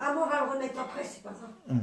Ah, bon, on va le remettre après, c'est pas grave.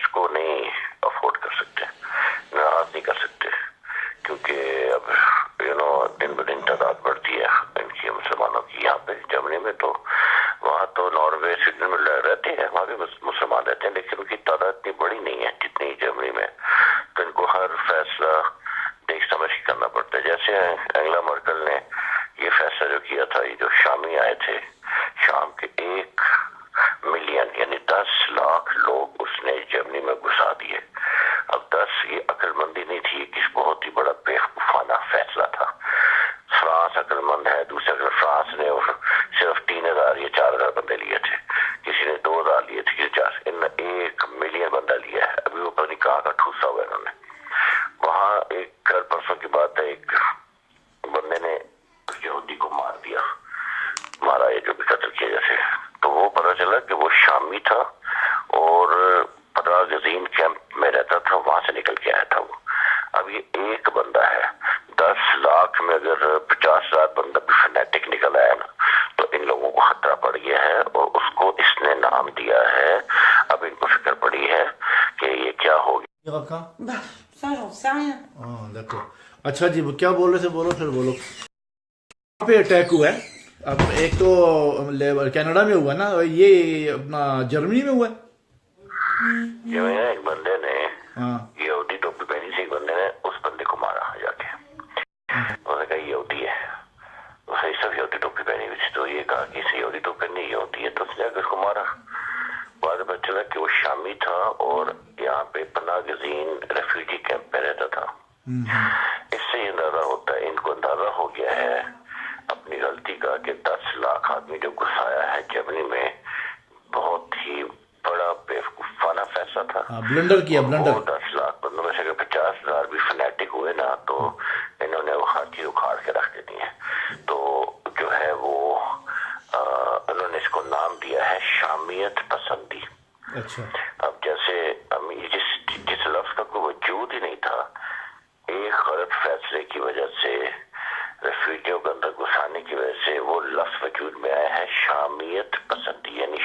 Terrorist کو نہیں afford کر سکتے, ناراض نہیں کر سکتے, کیونکہ اب دن بدن تعداد بڑھتی ہے ان کی مسلمانوں کی یہاں پہ جرمنی میں. تو وہاں تو ناروے سویڈن میں رہتے ہیں, وہاں بھی مسلمان رہتے ہیں, لیکن ان کی تعداد اتنی بڑی نہیں ہے جتنی جرمنی میں. تو ان کو ہر فیصلہ دیکھ سمجھ کے کرنا پڑتا ہے. جیسے انگلا مرکل نے یہ فیصلہ جو کیا تھا, یہ جو شامی آئے تھے, شام کے 1 ملین یعنی 10 لاکھ لوگ اس نے جرمنی میں گھسا دیے. اب 10 یہ عقل مندی نہیں تھی, یہ بہت ہی بڑا بیوقوفانہ فیصلہ تھا. فرانس عقل مند ہے, دوسرے اگر فرانس نے صرف 3000 یا 4000 بندے لیے تھے, کسی نے 2000 لیے تھے, کسی 4, ان 1 ملین بندہ لیا ہے. ابھی وہ پتہ نہیں کہاں کا ٹھوسا ہوا انہوں نے. وہاں ایک کل پرسوں کی بات ہے, ایک بندے نے یہودی کو مار دیا, مارا یہ جو بھی قتل کیا جیسے. تو وہ پتہ چلا کہ وہ شامی تھا اور پراگزین کیمپ میں رہتا تھا, وہاں سے نکل کے آیا تھا وہ. اب یہ ایک بندہ ہے, 10 لاکھ میں اگر 50,000 بندہ بھی فنیٹک نکل آیا نا, تو ان لوگوں کو خطرہ پڑ گیا ہے, اور اس کو اس نے نام دیا ہے. اب ان کو فکر پڑی ہے کہ یہ کیا ہوگی. Bah, ça, j'en sais rien. دیکھو اچھا جی, وہ کیا بول رہے تھے, بولو پھر بولو. کہاں پہ اٹیک ہوا ہے؟ اب ایک تو کینیڈا میں ہوا نا, یہ اپنا جرمنی میں ہوا ہے. جو ہے ایک بندے نے ہاں یہودی ٹوپی پہنی تھی, ایک بندے نے اس بندے کو مارا جا کے. انہوں نے کہا یہودی ہے, اسے سب یہودی ٹوپی پہنی ہوئی تھی. تو یہ کہا کہ اسے یہودی ٹوپی پہنی یہودی ہے, تو اس نے جا کے اس کو مارا. بعد میں پتہ چلا کہ وہ شامی تھا اور یہاں پہ پناہ گزین ریفیوجی کیمپ میں رہتا تھا. اس سے یہ اندازہ ہوتا ہے, ان کو اندازہ ہو گیا ہے اپنی غلطی کا, کہ 10 لاکھ آدمی جو گھسایا ہے جرمنی میں, بہت ہی بڑا بیوقوفانہ فیصلہ تھا. بلنڈر کیا, بلنڈر. 10 لاکھ بندوں میں سے اگر 50,000 بھی فنیٹک ہوئے نا, تو انہوں نے وہ ہر چیز اکھاڑ کے رکھ دی ہے. تو جو ہے وہ انہوں نے اس کو نام دیا ہے شامیت پسندی. اچھا, اب جیسے جس لفظ کا کوئی وجود ہی نہیں تھا, ایک غلط فیصلے کی وجہ سے, ریفیوجیوں کے اندر گھسانے کی وجہ سے وہ لفظ وجود میں آیا ہے شامیت پسندی, یعنی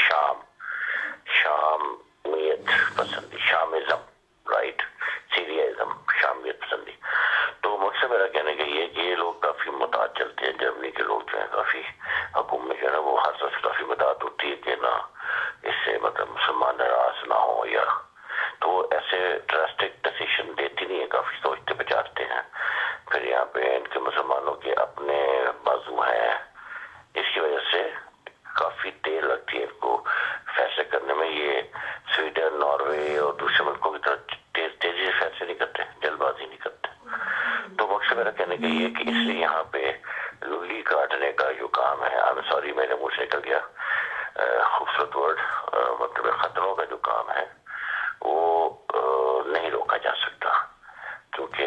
شامیت پسندی, شامزم, رائٹ, سیریازم, شامیت پسندی. تو مقصد میرا کہنے کا یہ کہ یہ لوگ کافی مداد چلتے ہیں, جرمنی کے لوگ جو ہیں کافی, حکومت میں جو ہے نا وہ ہر طرف کافی مداد ہوتی ہے کہ نا اس سے مطلب مسلمان ناراض نہ ہو, یا تو وہ ایسے ڈراسٹک ڈیسیشن دیتی نہیں ہے, کافی سوچتے بچاتے ہیں. پھر یہاں پہ ان کے مسلمانوں کے اپنے بازو ہیں, اس کی وجہ سے کافی دیر لگتی ہے ان کو فیصلے کرنے میں. یہ سویڈن, ناروے اور دوسرے ملکوں کی طرح تیزی سے فیصلے نہیں کرتے, جلد بازی نہیں کرتے. تو مقصد میرا کہنے کا یہ کہ اس لیے یہاں پہ لولی کاٹنے کا جو کام ہے, سوری میرے منہ سے نکل گیا خوبصورت ورڈ, مطلب خطروں کا جو کام ہے وہ نہیں روکا جا سکتا, کیونکہ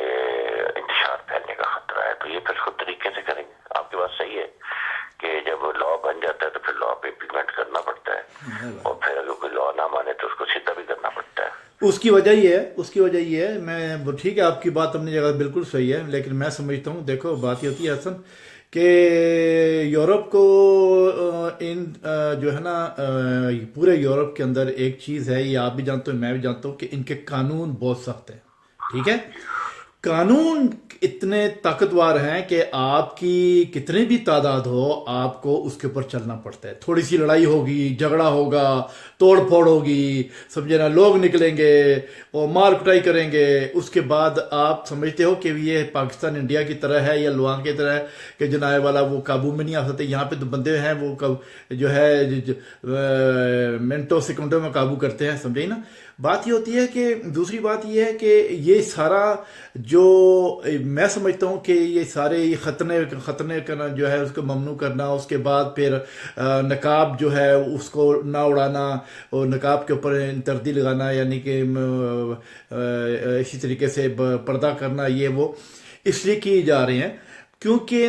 انتشار پھیلنے کا خطرہ ہے. تو یہ پھر خود طریقے سے کریں گے. آپ کی بات صحیح ہے کہ جب لا بن جاتا ہے تو پھر لا پہ امپلیمنٹ کرنا پڑتا ہے, اور پھر اگر کوئی لا نہ مانے تو اس کو سیدھا بھی کرنا پڑتا ہے. اس کی وجہ یہ ہے, میں ٹھیک ہے آپ کی بات اپنی جگہ بالکل صحیح ہے, لیکن میں سمجھتا ہوں, دیکھو بات یہ ہوتی ہے حسن کہ یورپ کو ان جو ہے نا پورے یورپ کے اندر ایک چیز ہے, یہ آپ بھی جانتے ہو, میں بھی جانتا ہوں, کہ ان کے قانون بہت سخت ہیں. ٹھیک ہے, قانون اتنے طاقتور ہیں کہ آپ کی کتنی بھی تعداد ہو, آپ کو اس کے اوپر چلنا پڑتا ہے. تھوڑی سی لڑائی ہوگی, جھگڑا ہوگا, توڑ پھوڑ ہوگی, سمجھے نا, لوگ نکلیں گے اور مار کٹائی کریں گے. اس کے بعد آپ سمجھتے ہو کہ یہ پاکستان انڈیا کی طرح ہے یا لوان کی طرح ہے کہ جناب والا وہ قابو میں نہیں آ سکتے. یہاں پہ تو بندے ہیں وہ جو ہے منٹوں سیکنڈوں میں قابو کرتے ہیں, سمجھے نا. بات یہ ہوتی ہے کہ دوسری بات یہ ہے کہ یہ سارا جو میں سمجھتا ہوں کہ یہ سارے ختنے کرنا جو ہے اس کو ممنوع کرنا, اس کے بعد پھر نقاب جو ہے اس کو نہ اڑانا اور نقاب کے اوپر تردی لگانا, یعنی کہ اسی طریقے سے پردہ کرنا, یہ وہ اس لیے کیے جا رہے ہیں کیونکہ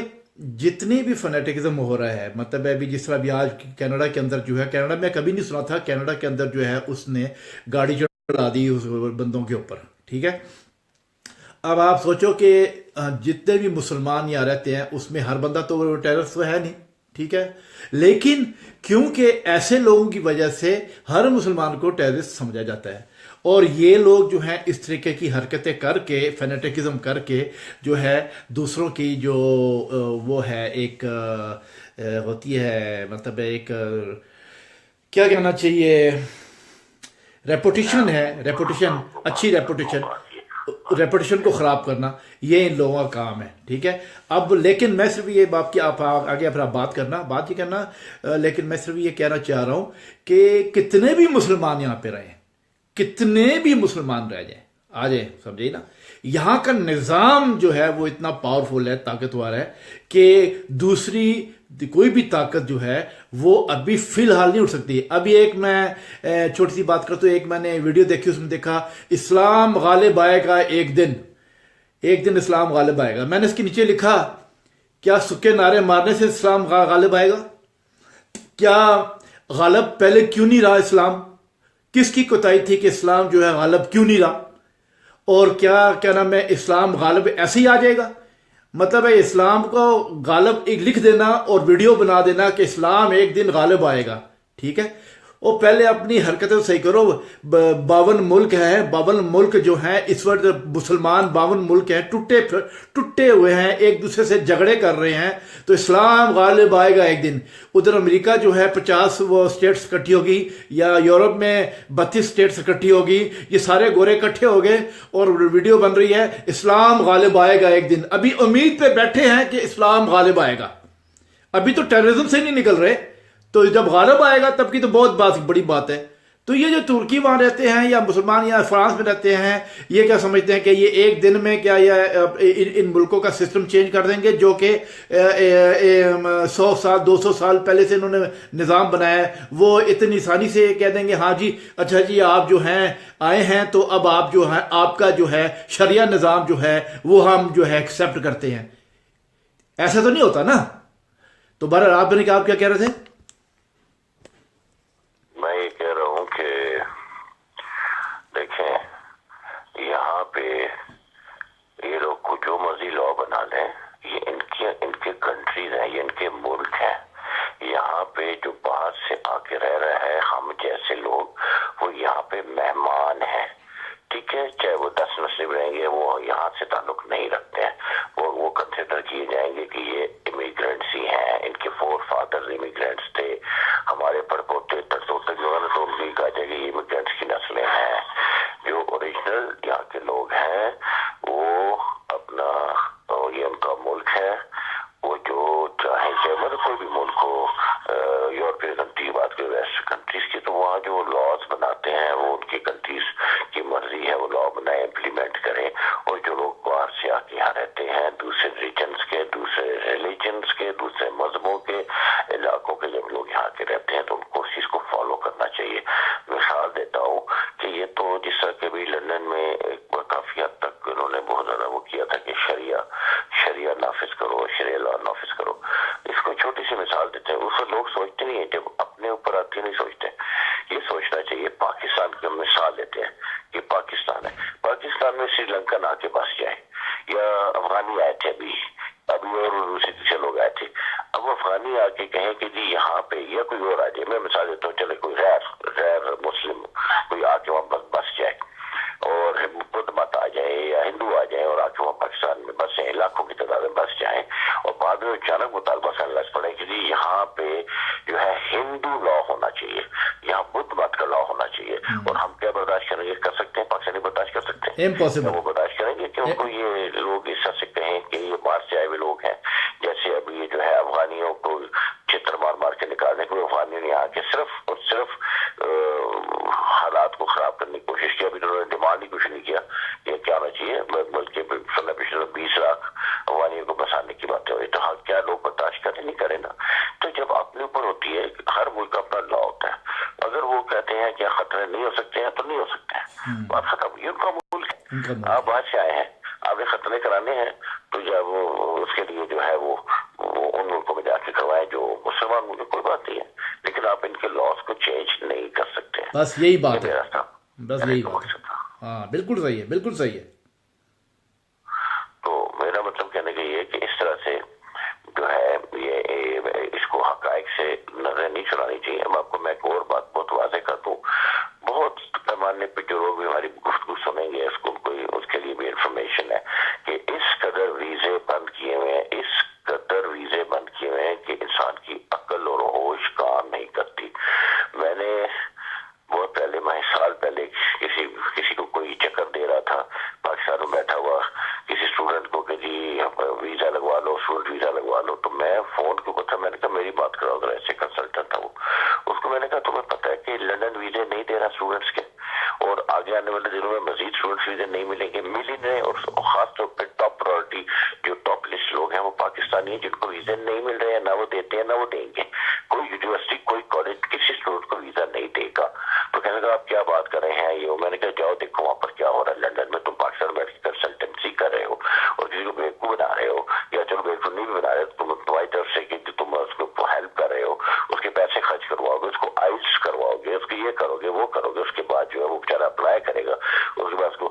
جتنی بھی فنیٹکزم ہو رہا ہے, مطلب ابھی جس طرح بھی آج کینیڈا کے اندر جو ہے, کینیڈا میں کبھی نہیں سنا تھا, کینیڈا کے اندر جو ہے اس نے گاڑی چڑھا دی اس بندوں کے اوپر. ٹھیک ہے, اب آپ سوچو کہ جتنے بھی مسلمان یہاں رہتے ہیں اس میں ہر بندہ تو ٹیررسٹ تو ہے نہیں. ٹھیک ہے, لیکن کیونکہ ایسے لوگوں کی وجہ سے ہر مسلمان کو ٹیررسٹ سمجھا جاتا ہے, اور یہ لوگ جو ہیں اس طریقے کی حرکتیں کر کے فینیٹکزم کر کے جو ہے دوسروں کی جو وہ ہے ایک ہوتی ہے مطلب ایک کیا کہنا چاہیے ریپوٹیشن ہے ریپوٹیشن اچھی ریپوٹیشن کو خراب کرنا یہ ان لوگوں کا کام ہے ٹھیک ہے. اب لیکن میں صرف یہ باپ کی آپ آگے پھر آپ بات یہ کرنا لیکن میں صرف یہ کہنا چاہ رہا ہوں کہ کتنے بھی مسلمان یہاں پہ رہیں کتنے بھی مسلمان رہ جائیں آ جائیں سمجھے نا یہاں کا نظام جو ہے وہ اتنا پاورفل ہے طاقتور ہے کہ دوسری کوئی بھی طاقت جو ہے وہ ابھی فی الحال نہیں اٹھ سکتی. ابھی ایک میں چھوٹی سی بات کرتا ہوں ایک میں نے ویڈیو دیکھی اس میں دیکھا اسلام غالب آئے گا ایک دن اسلام غالب آئے گا. میں نے اس کے نیچے لکھا کیا سکے نعرے مارنے سے اسلام غالب آئے گا؟ کیا غالب پہلے کیوں نہیں رہا اسلام؟ کس کی کوتاہی تھی کہ اسلام جو ہے غالب کیوں نہیں رہا؟ اور کیا نام ہے اسلام غالب ایسے ہی آ جائے گا؟ مطلب ہے اسلام کو غالب ایک لکھ دینا اور ویڈیو بنا دینا کہ اسلام ایک دن غالب آئے گا ٹھیک ہے. وہ پہلے اپنی حرکتیں صحیح کرو. 52 ملک ہیں 52 ملک جو ہیں اس وقت مسلمان 52 ملک ہیں ٹوٹے ہوئے ہیں ایک دوسرے سے جھگڑے کر رہے ہیں تو اسلام غالب آئے گا ایک دن. ادھر امریکہ جو ہے 50 وہ اسٹیٹس اکٹھی ہوگی یا یورپ میں 32 اسٹیٹس اکٹھی ہوگی یہ سارے گورے اکٹھے ہو گئے اور ویڈیو بن رہی ہے اسلام غالب آئے گا ایک دن. ابھی امید پہ بیٹھے ہیں کہ اسلام غالب آئے گا ابھی تو ٹیررزم سے نہیں نکل رہے تو جب غالب آئے گا تب کی تو بہت بڑی بات ہے. تو یہ جو ترکی وہاں رہتے ہیں یا مسلمان یا فرانس میں رہتے ہیں یہ کیا سمجھتے ہیں کہ یہ ایک دن میں کیا ان ملکوں کا سسٹم چینج کر دیں گے جو کہ 100 سال 200 سال پہلے سے انہوں نے نظام بنایا ہے وہ اتنی آسانی سے کہہ دیں گے ہاں جی اچھا جی آپ جو ہیں آئے ہیں تو اب آپ جو ہیں آپ کا جو ہے شریعہ نظام جو ہے وہ ہم جو ہے ایکسیپٹ کرتے ہیں. ایسا تو نہیں ہوتا نا. تو بہرحال آپ کیا کہہ رہے تھے؟ میں یہ کہہ رہا ہوں کہ دیکھیں یہاں پہ یہ لوگ جو مرضی لا بنا لیں یہ ان کے کنٹریز ہیں یہ ان کے ملک ہیں. یہاں پہ جو باہر سے آ کے رہ رہا ہے ہم جیسے لوگ وہ یہاں پہ مہمان ہیں ٹھیک ہے. چاہے وہ 10 مسلم رہیں گے وہ یہاں سے تعلق نہیں رکھتے ہیں وہ کنسیڈر کیے جائیں گے کہ یہ امیگرینٹس ہی ہیں. ان کے فور فادرز امیگرینٹس تھے ہمارے پڑپوتے ترسوتے جو ہے تو ان کی کہا جائے کہ یہ امیگرینٹس کی نسلیں ہیں. جو اوریجنل یہاں کے لوگ ہیں وہ اپنا یہ ان کا ملک ہے وہ جو چاہے مطلب کوئی بھی ملک ہو یورپین کنٹری کی بات کریں ویسٹ کنٹریز کی تو وہاں جو لاز بناتے ہیں وہ ان کی کنٹریز کی مرضی ہے وہ لا بنائیں امپلیمنٹ کریں. اور جو لوگ باہر سے آ کے یہاں رہتے ہیں دوسرے ریجنس کے دوسرے ریلیجنس کے دوسرے مذہبوں کے علاقوں کے جب لوگ یہاں کے رہتے ہیں تو ان کو اس چیز کو فالو کرنا چاہیے. مثال دیتا ہوں کہ یہ تو جس طرح کہ بھی لندن میں کافی حد تک انہوں نے بہت زیادہ وہ کیا تھا کہ شریعہ نافذ کرو شریعہ لا نافذ کرو. اس کو چھوٹی سی مثال دیتے ہیں اس وقت لوگ سوچتے نہیں ہیں جب اپنے اوپر آتی نہیں سوچتے. یہ سوچنا چاہیے پاکستان کی ہم مثال لیتے ہیں کہ پاکستان ہے پاکستان میں سری لنکن آ کے بس جائے یا افغانی آئے تھے ابھی اور دوسرے تیسرے لوگ آئے تھے. اب افغانی آ کے کہیں کہ جی یہاں پہ یا کوئی اور آ جائے میں مثال دیتا ہوں چلے کوئی غیر مسلم کوئی آ کے وہاں بس جائے اور بدھ مت آ جائے یا ہندو آ جائے اور آ کے وہاں پاکستان میں بس جائیں لاکھوں کی تعداد میں بس جائیں اور بعد میں اچانک مطالبہ کرنا پڑے کہ جی یہاں پہ جو ہے ہندو لا ہونا چاہیے یہاں بدھ مت کا لا ہونا چاہیے. اور ہم کیا برداشت کریں گے کر سکتے ہیں پاکستانی برداشت کر سکتے ہیں وہ برداشت کریں گے کہ ان کو یہ لوگ اس طرح سے کہیں کہ یہ باہر سے آئے ہوئے لوگ ہیں جیسے اب یہ جو ہے افغانیوں کو چتر مار کے نکالنے کے افغانیوں نے آ کے صرف اور صرف حالات کو خراب کرنے کی کوشش کی. ابھی انہوں نے ڈیمانڈ ہی کچھ نہیں کیا یہ کیا ہونا چاہیے ملک کے پچھلے 20 لاکھ افغانیوں کو بسانے کی باتیں ہوئی تو کیا لوگ برداشت کریں نہیں کریں نا. تو جب اپنے اوپر ہوتی ہے ہر ملک کا اپنا لا ہوتا ہے اگر وہ کہتے ہیں کہ خطرے نہیں ہو سکتے ہیں تو نہیں ہو سکتے ہیں بات ختم. یہ ان کا ملک ہے آپ باہر سے آئے ہیں آپ نے خطرے کرانے ہیں تو جب اس کے لیے جو ہے وہ ان ملکوں میں جا کے کروائیں جو مسلمان ملک کوئی بات نہیں ہے لیکن آپ ان کے لاس کو چینج نہیں کر سکتے. بس یہی بات ہے بس یہی بات ہے. ہاں بالکل صحیح ہے بالکل صحیح ہے. تو میرا مطلب کہنے کا یہ ہے کہ اس طرح سے جو ہے یہ اس کو حقائق سے نظر نہیں چلانی چاہیے. اب آپ کو میں ایک اور بات بہت واضح کر دوں بہت پیمانے کرنے پہ جو لوگ بھی ہماری گفتگو سنیں گے اس کے لیے بھی انفارمیشن ہے کہ اس قدر ویزے بند کیے ہوئے ہیں، اس قدر ویزے بند کیے ہوئے ہیں کہ انسان کی عقل اور ہوش کام نہیں کرتی. میں نے بہت پہلے، میں سال پہلے کسی کو کوئی چکر دے رہا تھا پاکستان میں بیٹھا ہوا کسی اسٹوڈنٹ کو کہ جی ویزا لگوا لو، اسٹوڈنٹ ویزا لگوا لو. تو میں فون کے اوپر تھا، میں نے کہا میری بات کراؤ ذرا، ایسے کنسلٹنٹ تھا وہ. اس کو میں نے کہا تمہیں پتہ ہے کہ لنڈن ویزے نہیں دے رہا اسٹوڈنٹس کے، اور آگے آنے والے دنوں میں مزید اسٹوڈنٹس ویزے نہیں ملیں گے، مل ہی نہیں. اور خاص طور پہ ٹاپ پرائورٹی جو ٹاپ لسٹ لوگ ہیں وہ پاکستانی ہیں جن کو ویزے نہیں مل رہے ہیں، نہ وہ دیتے ہیں نہ وہ دیں گے. کوئی یونیورسٹی کوئی کالج کسی اسٹوڈنٹ کو ویزا نہیں دے گا. تو کہنے لگا آپ کیا بات کر رہے ہیں یہ؟ میں نے کہا جاؤ دیکھو وہاں پر کیا ہو رہا ہے لنڈن میں. تم پاکستان بیٹھ کے کنسلٹنسی کر رہے ہو اور کسی کو بیوقوف بنا رہے ہو، یا چلو بیوقوف نہیں بھی بنا رہے، تم تمہاری طرف سے کہ تم اس کو ہیلپ کر رہے ہو، اس کے پیسے خرچ کرواؤ گے، اس کو آئلٹس کرواؤ گے، اس کو یہ کرو گے وہ کرو گے. اس کے بعد جو ہے وہ بیچارہ اپلائی کرے گا، اس کے بعد اس کو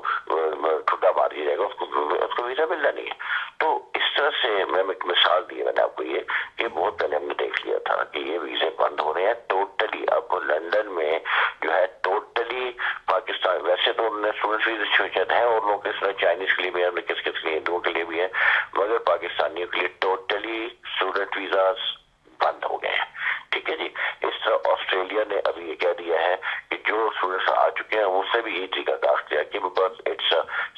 ٹھڈا مار دیا جائے گا، اس کو ویزا ملنا نہیں ہے. تو اس طرح سے میں ایک مثال دی ہے میں نے آپ کو یہ کہ بہت پہلے ہم نے دیکھ لیا تھا کہ یہ ویزے بند ہو رہے ہیں ٹوٹلی. اب لنڈن میں جو ہے ٹوٹلی پاکستان، ویسے تو انہوں نے اسٹوڈنٹ ویزے ہیں اور لوگ اس طرح چائنیز کے لیے بھی ہیں، کس کے لیے ہندوؤں کے لیے بھی ہیں، مگر پاکستانیوں کے لیے ٹوٹلی اسٹوڈنٹ ویزاز بند ہو گئے ہیں. ٹھیک ہے جی. اس طرح آسٹریلیا نے ابھی یہ کہہ دیا ہے کہ جو اسٹوڈنٹس آ چکے ہیں اس سے بھی یہ طریقہ کار کیا کہ because it's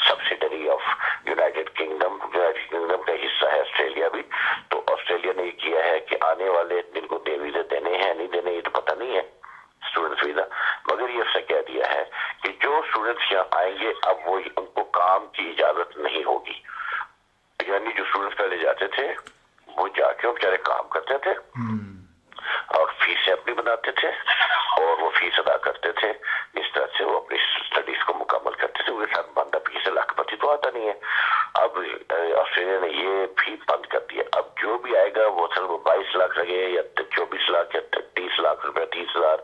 subsidiary of United Kingdom کا حصہ ہے آسٹریلیا بھی. تو آسٹریلیا نے یہ کیا ہے کہ آنے والے جن کو ویزے دینے ہیں نہیں دینے یہ تو پتہ نہیں ہے اسٹوڈنٹ ویزا، مگر یہ اس سے کہہ دیا ہے کہ جو اسٹوڈنٹس یہاں آئیں گے اب وہ ان کو کام کی اجازت نہیں ہوگی. یعنی جو اسٹوڈنٹس پہلے جاتے تھے وہ جا کے بیچارے کام کرتے تھے اور فیسیں اپنی بناتے تھے اور وہ فیس ادا کرتے تھے. اس طرح سے وہ اپنی اسٹڈیز کو مکمل کرتے تھے. ان کے ساتھ بندہ فیس لاکھ پتی تو آتا نہیں ہے. اب آسٹریلیا نے یہ بھی بند کر دیا. اب جو بھی آئے گا وہ اصل 22 لاکھ لگے یا 24 لاکھ یا 30 لاکھ روپے، 30,000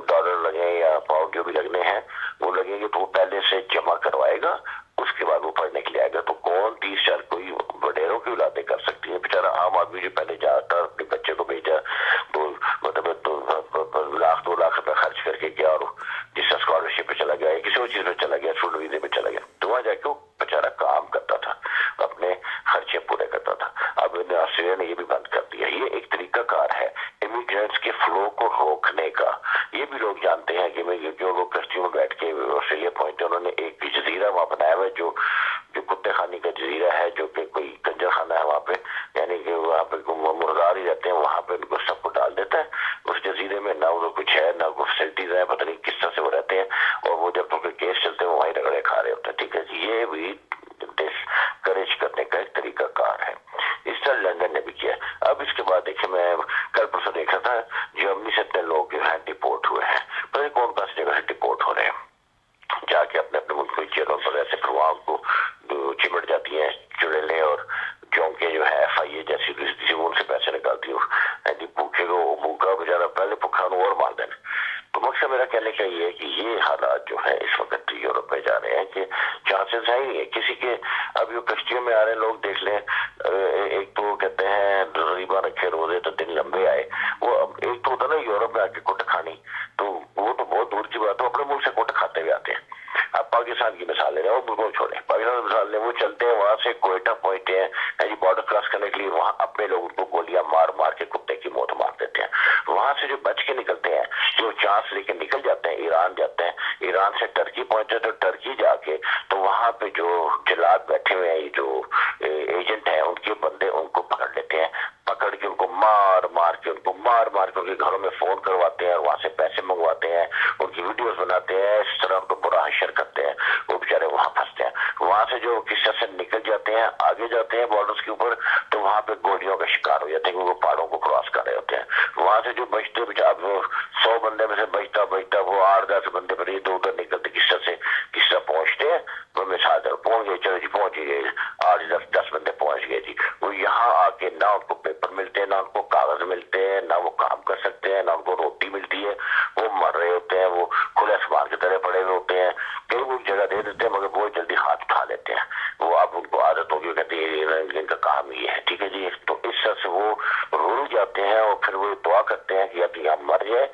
ڈالر لگے یا پاؤنڈ جو بھی لگنے ہیں وہ لگیں گے. تو وہ پہلے سے جمع کروائے گا، اس کے بعد وہ پڑھنے کے لیے آئے گا. تو کون 30,000 کوئی وڈیروں کی اولادیں کر سکتی ہیں؟ بیچارہ عام آدمی جو پہلے جاتا اپنے بچے کو بھیجا لاکھ 2 لاکھ روپے خرچ کر کے گیا اور جس سے اسکالرشپ پہ چلا گیا یا کسی اور چیز پہ چلا گیا، اسٹوڈنٹ ویزے پہ چلا گیا، تو وہاں جا کے وہ بیچارہ کام کرتا تھا، اپنے خرچے پورے کرتا تھا. اب آسٹریلیا نے یہ بھی بند کر دیا. یہ ایک طریقہ کار ہے امیگرینٹس کے فلو کو روکنے کا. یہ بھی لوگ جانتے ہیں کہ جو لوگ کشتیوں میں بیٹھ کے آسٹریلیا پہنچتے ہیں، انہوں نے ایک جزیرہ وہاں بنایا ہوا ہے جو کتے خانی کا جزیرہ ہے، جو کہ کوئی کنجر خانہ ہے وہاں پہ. یعنی کہ وہاں پہ مردار ہی رہتے ہیں، وہاں پہ ان کو سب کو ڈال دیتا ہے اس جزیرے میں. نہ وہ کچھ ہے نہ کوئی فیسلٹیز ہیں، پتہ نہیں کس طرح سے وہ رہتے ہیں. اور وہ جب ان کے کیس چلتے ہیں وہیں رگڑے کھا رہے ہوتے ہیں. ٹھیک ہے جی. یہ بھی ڈسکریج کرنے کا ایک طریقہ کار ہے. اس طرح لنڈن نے بھی کیا. اب اس کے بعد دیکھیں، میں کل پرسوں دیکھا تھا جرمنی سے اتنے لوگ جو ہیں ڈپورٹ ہوئے ہیں. پتہ نہیں کون سی جگہ سے ڈپورٹ ہو رہے ہیں، جا کے اپنے اپنے ملک کی جیلوں پر ایسے پھر وہاں کو چمٹ جاتی ہیں چڑیلیں اور چونکے جو ہے FIA جیسی کسی ان سے پیسے نکالتی ہوں. بھوکے کو بھوکا بیچارہ پہلے بھوکا اور مار دینا. تو مقصد میرا کہنے کا یہ ہے کہ یہ حالات جو ہے اس وقت یورپ میں جا رہے ہیں کہ چانسز ہے ہی نہیں ہے کسی کے. اب یہ کشتیوں میں آ رہے لوگ دیکھ لیں، ایک تو کہتے ہیں غریباں رکھے روزے تو دن لمبے آئے. وہ ایک تو ہوتا نا یورپ میں آ کے کوٹ کھانی، تو وہ تو بہت دور کی بات ہے، اپنے ملک سے کوٹ کھاتے ہوئے آتے ہیں. اب پاکستان کی مثال لے رہے ہیں، وہ بالکل چھوڑیں. پاکستان کی مثال لیں، وہ چلتے ہیں وہاں سے کوئٹہ پہنچتے ہیں بارڈر کراس کرنے کے لیے، وہاں اپنے لوگوں کو گولیاں مار مار کے کتے کی موت مار دیتے ہیں. وہاں سے جو بچ کے نکلتے ہیں، جو چانس لے کے نکل جاتے ہیں، ایران جاتے ہیں، ایران سے ٹرکی پہنچتے ہیں، تو ٹرکی جا کے تو وہاں پہ جو جلاد بیٹھے ہوئے ہیں، جو ایجنٹ ہیں، ان کے بندے ان کو پکڑ لیتے ہیں. پکڑ کے ان کو مار مار کے ان کے گھروں میں فون کرواتے ہیں اور وہاں سے پیسے منگواتے ہیں، ان کی ویڈیوز بناتے ہیں، اس طرح ان کو برا حشر کرتے ہیں. وہ بیچارے وہاں پھنستے ہیں. وہاں سے جو کس طرح سے نکل جاتے ہیں، آگے جاتے ہیں بارڈرز کے اوپر، تو وہاں پہ گولیوں کا شکار ہو جاتے ہیں کیونکہ وہ پہاڑوں کو کراس کر رہے ہوتے ہیں. وہاں سے جو بچتے اب 100 بندے میں سے بچتا وہ 8-10 بندے پر ادھر ادھر نکلتے کس طرح پہنچتے ہیں. وہ مثال پہنچ گئے، چلو جی پہنچ گئے، 8-10 بندے پہنچ گئے جی. وہ یہاں آ کے نہ ان کو پیپر ملتے ہیں، نہ ان کو کاغذ ملتے ہیں، نہ وہ کام کر سکتے ہیں، نہ ان کو روٹی ملتی ہے. وہ مر رہے ہوتے ہیں، وہ کھلے آسمان کی طرح پڑے ہوئے ہوتے ہیں. کئی وہ جگہ دے دیتے ہیں مگر بہت جلدی ہاتھ اٹھا لیتے ہیں. وہ اب ان کو عادت ہوگی، کہتے ہیں ان کا کام یہ ہے. ٹھیک ہے جی. تو اس طرح سے وہ رول جاتے ہیں اور پھر وہ دعا کرتے ہیں کہ اب یہاں مر جائے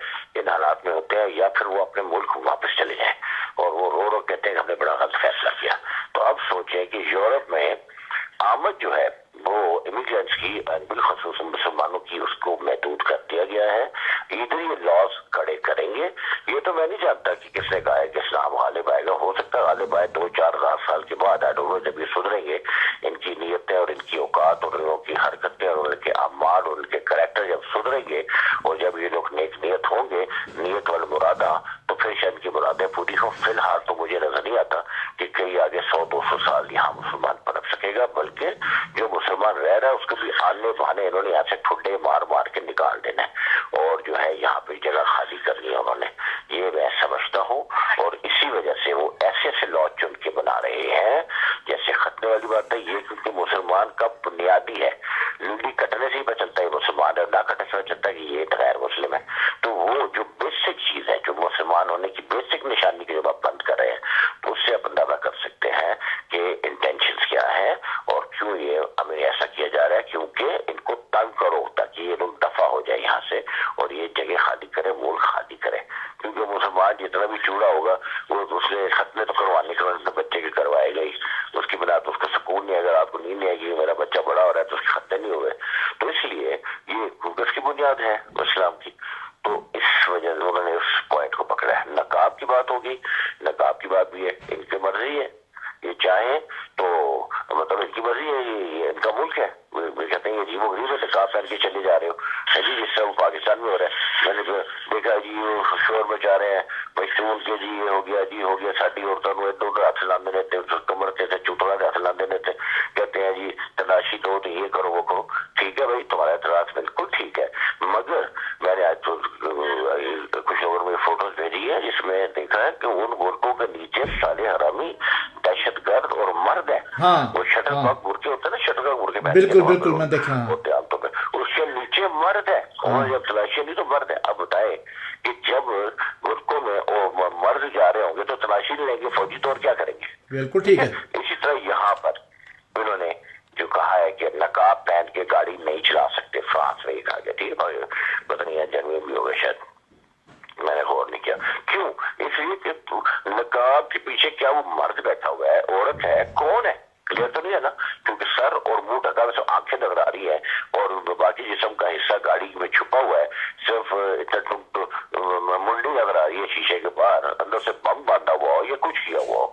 200 سال یہاں مسلمان پنپ سکے گا، بلکہ جو مسلمان رہ رہا ہے اس کو بھی آنے بہانے انہوں نے یہاں سے ٹھڈے مار مار کے نکال دینا ہے اور جو ہے یہاں پہ جگہ خالی کرنی ہے انہوں نے، یہ میں سمجھتا ہوں. اور اسی وجہ سے وہ ایسے ایسے لا چن کے بنا رہے ہیں جیسے ختنے والی بات ہے یہ، کیونکہ مسلمان کا بنیادی ہے، لنگی کٹنے سے ہی پتہ چلتا ہے مسلمان ہے، نہ کٹنے سے پتہ چلتا ہے کہ یہ غیر مسلم ہے. تو وہ جو بیسک چیز ہے، جو مسلمان ہونے کی بیسک نشانی کی جب آپ بند کر رہے ہیں تو اس سے آپ اندازہ کر سکتے ہیں کہ انٹینشنز کیا ہے اور کیوں یہ ہمیں ایسا کیا جا رہا ہے. کیونکہ ان کو تنگ کرو تاکہ یہ لوگ دفع ہو جائے یہاں سے اور یہ جگہ خالی کرے، ملک خالی کرے. کیونکہ مسلمان جتنا بھی چوڑا ہوگا وہ دوسرے ختنے تو کروانے کے بچے کے کروائے گا ہی، اس کی بنا تو اس کو سکون نہیں، اگر آپ کو نیند نہیں آئے گی میرا بچہ بڑا ہو رہا ہے تو اس کے ختنے نہیں ہوئے. تو اس لیے یہ اس کی بنیاد ہے اسلام کی. تو اس وجہ سے انہوں نے اس پوائنٹ کو پکڑا ہے. نقاب کی بات ہوگی، نقاب کی بات بھی ہے، ان کی مرضی ہے، یہ چاہیں تو مطلب ان کی مرضی ہے، یہ ان کا ملک ہے. وہ کہتے ہیں عجیب و غریب ہے نقاب پہن کے چلے جا رہے ہو جی، جس طرح وہ پاکستان میں ہو رہا ہے. میں نے دیکھا جی وہ شور مچا رہے ہیں پشتون کے، جی یہ ہو گیا ساڈی عورتوں کو ادھر ادھر ہاتھ لاندے رہتے، کمر کے چوٹڑا ہاتھ لاندے رہتے، کہتے ہیں جی تلاشی دو تو یہ کرو وہ کرو. ٹھیک ہے بھائی، تمہارا اعتراض بالکل ٹھیک ہے، مگر میں نے آج تو کچھ اور میں فوٹوز بھیجی ہے جس میں دیکھا ہے کہ ان گورکوں کے نیچے سالے حرامی دہشت گرد اور مرد ہیں. وہ شٹر باغ برقے ہوتے ہیں نا، شٹر باغ برقے بالکل میں دیکھا ہوتے ہیں عام طور پہ، اس کے نیچے مرد ہے اور جب تلاشی نہیں تو مرد ہے. اب بتائے کہ جب برقوں میں مرد جا رہے ہوں گے تو تلاشی نہیں لیں گے، فوجی طور کیا کریں گے؟ بالکل ٹھیک ہے. اسی طرح یہاں پر انہوں نے جو کہا ہے کہ نقاب پہن کے گاڑی نہیں چلا سکتے، فرانس میں یہ کہا گیا. ٹھیک ہے، پتہ نہیں جنوب بھی ہوگا شاید، میں نے غور نہیں کیا. کیوں؟ اس لیے کہ نقاب کے پیچھے کیا وہ مرد بیٹھا ہوا ہے، عورت ہے، کون ہے؟ کلیئر تو نہیں ہے نا، کیونکہ سر اور منہ ڈھکا ہوا، صرف آنکھیں نظر آ رہی ہے اور باقی جسم کا حصہ گاڑی میں چھپا ہوا ہے، صرف منڈی نظر آ رہی ہے شیشے کے باہر، اندر سے بم باندھا ہوا ہو یا کچھ کیا ہوا ہو،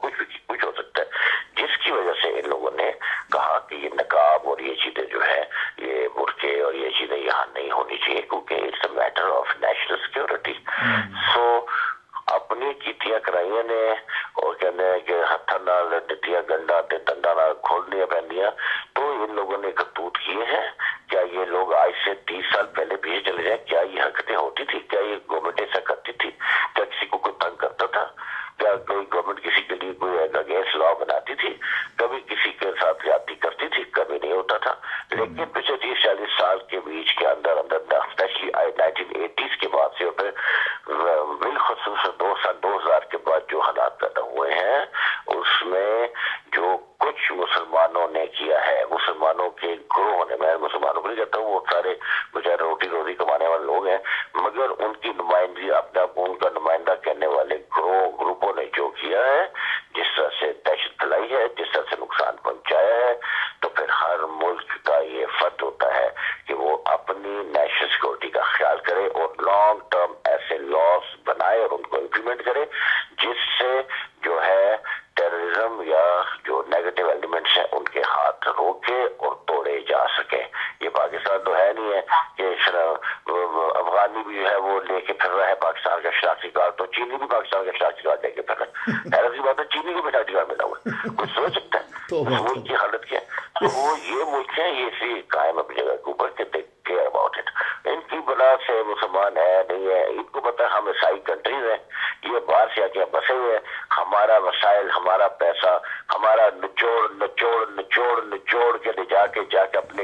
کچھ ہو سکتا ہے، جس کی وجہ سے ان لوگوں نے کہا کہ یہ نقاب اور یہ چیزیں جو ہے یہ برقعے اور یہ چیزیں یہاں نہیں ہونی چاہیے کیونکہ it's a matter of national security. سو اپنی کیتیاں کرائیاں نے اور کہنے ہیں کہ ہتھا نال ڈٹیاں گنڈا تے ڈنڈا نال کھولنیاں پہنیاں. تو ان لوگوں نے کرتوت کیے ہیں. کیا یہ لوگ آج سے 30 سال پہلے پیچھے چلے جائیں؟ کیا یہ حرکتیں ہوتی تھی؟ کیا یہ گورنمنٹ ایسا کرتی تھی؟ کیا کسی کو کوئی تنگ کرتا تھا؟ کیا کوئی گورنمنٹ کسی کے لیے کوئی اگینسٹ لا بناتی تھی؟ کبھی کسی کے ساتھ زیادتی کرتی تھی؟ کبھی نہیں ہوتا تھا. لیکن پچھلے 30-40 سال کے بیچ کے اندر اسپیشلی 1980s کے بعد سے اور پھر بالخصوص 2000 کے بعد جو حالات پیدا ہوئے ہیں اس میں جو کچھ مسلمانوں نے کیا ہے، مسلمانوں کے گروہ نے، میں مسلمانوں کو نہیں کہتا ہوں، وہ سارے بچارے روٹی روزی کمانے والے لوگ ہیں، مگر ان کی نمائندگی اپنے آپ کو ان کا نمائندہ کہنے والے گروپوں نے جو کیا ہے، جس طرح سے دہشت پھیلائی ہے، جس طرح سے نقصان پہنچایا ہے، تو پھر ہر ملک کا یہ فرض ہوتا ہے کہ وہ اپنی نیشنل سیکورٹی کا خیال کرے اور لانگ ٹرم ایسے لاس بنائے اور ان کو امپلیمنٹ کرے جس سے جو ہے ٹیررزم یا جو نیگیٹو ایلیمنٹس ہیں ان کے ہاتھ روکے اور توڑے جا سکے. یہ پاکستان تو ہے نہیں ہے کہ افغانی بھی ہے وہ لے کے پھر رہا ہے پاکستان کا شناختی کارڈ، تو چینی بھی پاکستان کا شناختی کارڈ لے کے پھر رہا ہے. حیرت کی بات ہے چینی کو بھی شناختی کارڈ ملا ہوا ہے. کچھ سوچ سکتا ہے اس ملک کی حالت کیا ہے؟ تو وہ یہ ملک ہے، یہ اسی قائم اپنی جگہ کے اوپر کہ دے کیئر اباؤٹ اٹ. ان کی بنا سے مسلمان ہے نہیں ہے، ان کو پتا ہے ہم عیسائی کنٹریز ہیں، یہ باہر سے آ کے بسے ہوئے ہیں، ہمارا وسائل، ہمارا پیسہ، ہمارا نچوڑ کے لے جا کے اپنے